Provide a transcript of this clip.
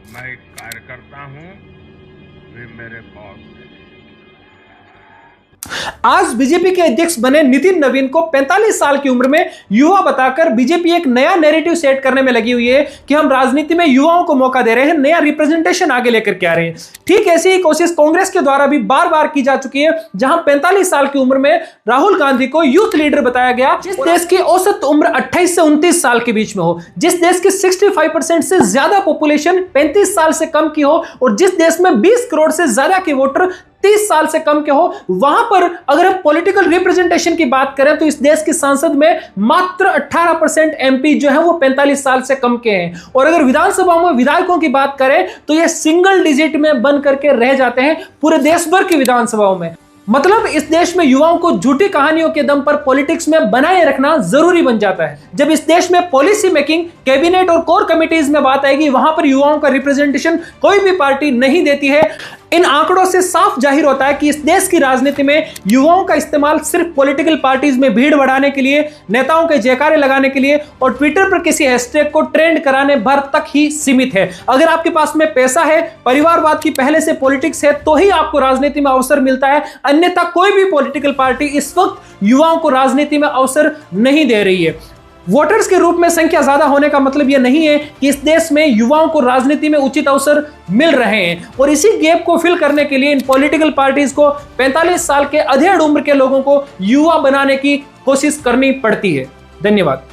मैं एक कार्यकर्ता हूं, वे मेरे बॉस हैं। आज बीजेपी के अध्यक्ष बने नितिन नवीन को 45 साल की उम्र में युवा बताकर बीजेपी एक नया नैरेटिव सेट करने में लगी हुई है कि हम राजनीति में युवाओं को मौका दे रहे हैं, नया रिप्रेजेंटेशन आगे लेकर के आ रहे हैं। ठीक ऐसी ही कोशिश कांग्रेस के द्वारा भी बार बार की जा चुकी है, जहां 45 साल की उम्र में राहुल गांधी को यूथ लीडर बताया गया। जिस देश की औसत उम्र 28 से 29 साल के बीच में हो, जिस देश की 65% से ज्यादा पॉपुलेशन 35 साल से कम की हो, और जिस देश में 20 करोड़ से ज्यादा के वोटर 30 साल से कम के हो, वहां पर अगर हम पॉलिटिकल रिप्रेजेंटेशन की बात करें तो इस देश की संसद में मात्र 18% एमपी जो है वो 45 साल से कम के हैं। और अगर विधानसभा में विधायकों की बात करें तो ये सिंगल डिजिट में बन करके रह जाते हैं पूरे देश भर की विधानसभाओं में। मतलब इस देश में युवाओं को झूठी कहानियों के दम पर पॉलिटिक्स में बनाए रखना जरूरी बन जाता है। जब इस देश में पॉलिसी मेकिंग, कैबिनेट और कोर कमिटीज में बात आएगी, वहां पर युवाओं का रिप्रेजेंटेशन कोई भी पार्टी नहीं देती है। इन आंकड़ों से साफ जाहिर होता है कि इस देश की राजनीति में युवाओं का इस्तेमाल सिर्फ पॉलिटिकल पार्टीज में भीड़ बढ़ाने के लिए, नेताओं के जयकारे लगाने के लिए और ट्विटर पर किसी हैशटैग को ट्रेंड कराने भर तक ही सीमित है। अगर आपके पास में पैसा है, परिवारवाद की पहले से पॉलिटिक्स है, तो ही आपको राजनीति में अवसर मिलता है, अन्यथा कोई भी पॉलिटिकल पार्टी इस वक्त युवाओं को राजनीति में अवसर नहीं दे रही है। वोटर्स के रूप में संख्या ज्यादा होने का मतलब यह नहीं है कि इस देश में युवाओं को राजनीति में उचित अवसर मिल रहे हैं। और इसी गैप को फिल करने के लिए इन पॉलिटिकल पार्टीज को 45 साल के अधेड़ उम्र के लोगों को युवा बनाने की कोशिश करनी पड़ती है। धन्यवाद।